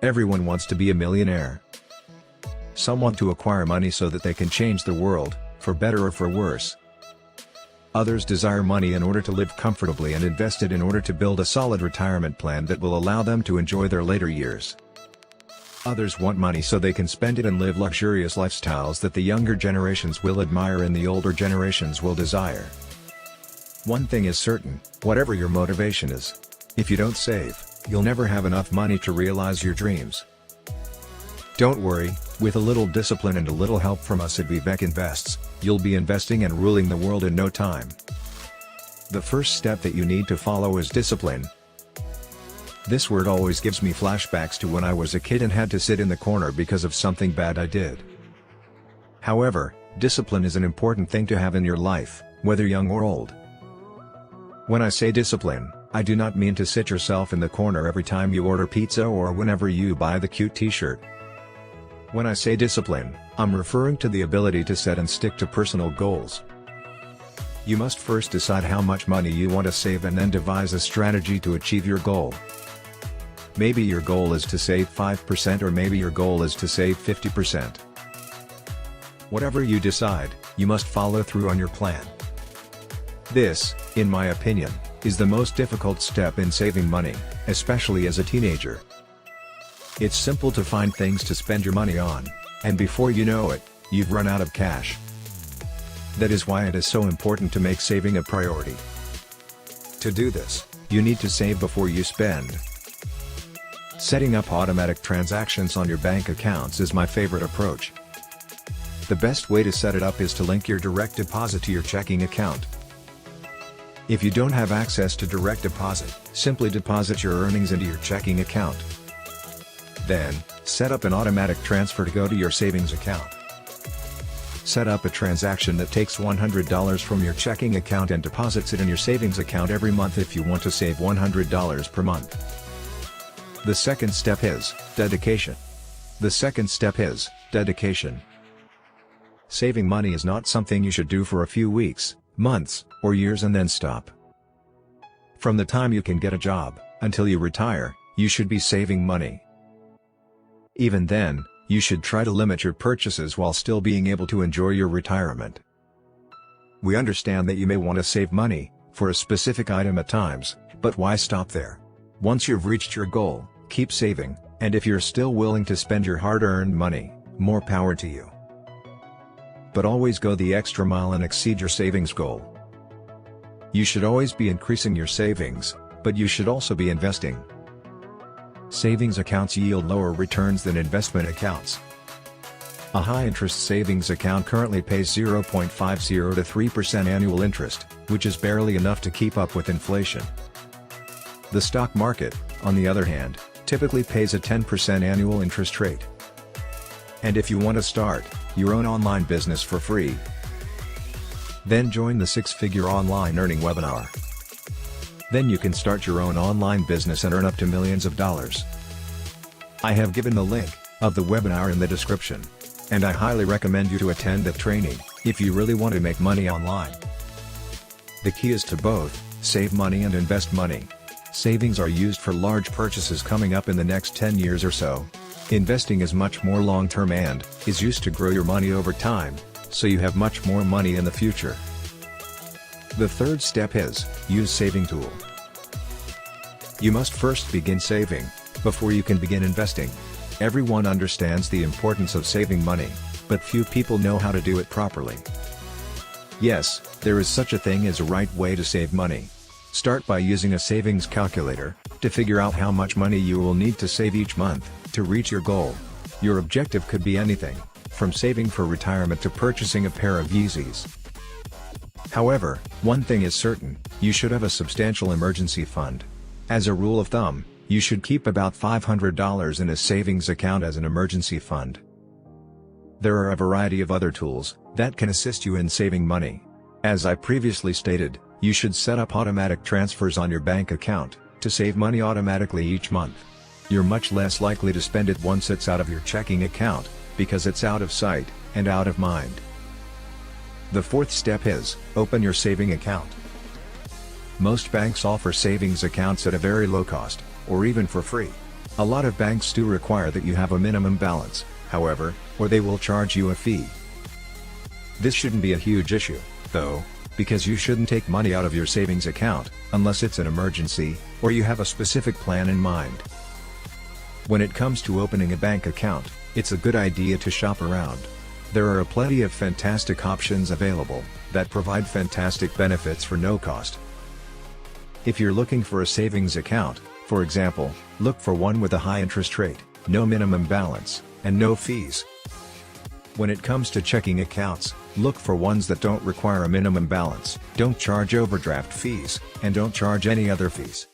Everyone wants to be a millionaire. Some want to acquire money so that they can change the world, for better or for worse. Others desire money in order to live comfortably and invest it in order to build a solid retirement plan that will allow them to enjoy their later years. Others want money so they can spend it and live luxurious lifestyles that the younger generations will admire and the older generations will desire. One thing is certain, whatever your motivation is, if you don't save, you'll never have enough money to realize your dreams. Don't worry, with a little discipline and a little help from us at VIVEK Invests, you'll be investing and ruling the world in no time. The first step that you need to follow is discipline. This word always gives me flashbacks to when I was a kid and had to sit in the corner because of something bad I did. However, discipline is an important thing to have in your life, whether young or old. When I say discipline, I do not mean to sit yourself in the corner every time you order pizza or whenever you buy the cute t-shirt. When I say discipline, I'm referring to the ability to set and stick to personal goals. You must first decide how much money you want to save and then devise a strategy to achieve your goal. Maybe your goal is to save 5% or maybe your goal is to save 50%. Whatever you decide, you must follow through on your plan. This, in my opinion, is the most difficult step in saving money, especially as a teenager. It's simple to find things to spend your money on, and before you know it, you've run out of cash. That is why it is so important to make saving a priority. To do this, you need to save before you spend. Setting up automatic transactions on your bank accounts is my favorite approach. The best way to set it up is to link your direct deposit to your checking account. If you don't have access to direct deposit, simply deposit your earnings into your checking account. Then, set up an automatic transfer to go to your savings account. Set up a transaction that takes $100 from your checking account and deposits it in your savings account every month if you want to save $100 per month. The second step is dedication. Saving money is not something you should do for a few weeks, months, or years and then stop. From the time you can get a job, until you retire, you should be saving money. Even then, you should try to limit your purchases while still being able to enjoy your retirement. We understand that you may want to save money for a specific item at times, but why stop there? Once you've reached your goal, keep saving, and if you're still willing to spend your hard-earned money, more power to you. But always go the extra mile and exceed your savings goal. You should always be increasing your savings, but you should also be investing. Savings accounts yield lower returns than investment accounts. A high-interest savings account currently pays 0.50 to 3% annual interest, which is barely enough to keep up with inflation. The stock market, on the other hand, typically pays a 10% annual interest rate. And if you want to start your own online business for free, then join the 6-figure online earning webinar. Then you can start your own online business and earn up to millions of dollars. I have given the link of the webinar in the description, and I highly recommend you to attend the training if you really want to make money online. The key is to both save money and invest money. Savings are used for large purchases coming up in the next 10 years or so. Investing is much more long-term and is used to grow your money over time, so you have much more money in the future. The third step is, use saving tool. You must first begin saving, before you can begin investing. Everyone understands the importance of saving money, but few people know how to do it properly. Yes, there is such a thing as a right way to save money. Start by using a savings calculator, to figure out how much money you will need to save each month, to reach your goal. Your objective could be anything, from saving for retirement to purchasing a pair of Yeezys. However, one thing is certain, you should have a substantial emergency fund. As a rule of thumb, you should keep about $500 in a savings account as an emergency fund. There are a variety of other tools that can assist you in saving money. As I previously stated, you should set up automatic transfers on your bank account to save money automatically each month. You're much less likely to spend it once it's out of your checking account, because it's out of sight and out of mind. The fourth step is, open your saving account. Most banks offer savings accounts at a very low cost, or even for free. A lot of banks do require that you have a minimum balance, however, or they will charge you a fee. This shouldn't be a huge issue, though, because you shouldn't take money out of your savings account, unless it's an emergency, or you have a specific plan in mind. When it comes to opening a bank account, it's a good idea to shop around. There are plenty of fantastic options available, that provide fantastic benefits for no cost. If you're looking for a savings account, for example, look for one with a high interest rate, no minimum balance, and no fees. When it comes to checking accounts, look for ones that don't require a minimum balance, don't charge overdraft fees, and don't charge any other fees.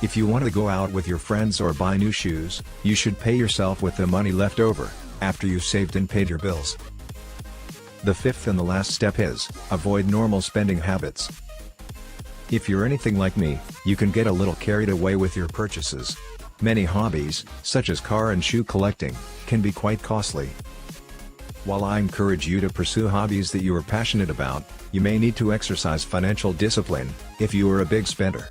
If you want to go out with your friends or buy new shoes, you should pay yourself with the money left over, after you've saved and paid your bills. The fifth and the last step is, avoid normal spending habits. If you're anything like me, you can get a little carried away with your purchases. Many hobbies, such as car and shoe collecting, can be quite costly. While I encourage you to pursue hobbies that you are passionate about, you may need to exercise financial discipline, if you are a big spender.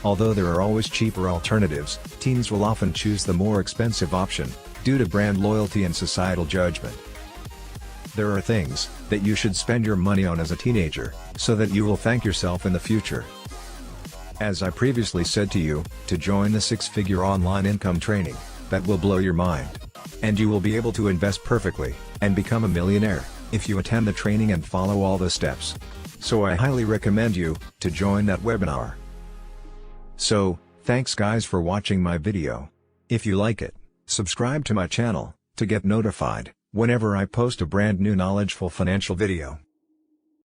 Although there are always cheaper alternatives, teens will often choose the more expensive option, due to brand loyalty and societal judgment. There are things that you should spend your money on as a teenager, so that you will thank yourself in the future. As I previously said to you, to join the 6-figure online income training, that will blow your mind. And you will be able to invest perfectly, and become a millionaire, if you attend the training and follow all the steps. So I highly recommend you to join that webinar. So, thanks guys for watching my video. If you like it, subscribe to my channel, to get notified whenever I post a brand new knowledgeful financial video.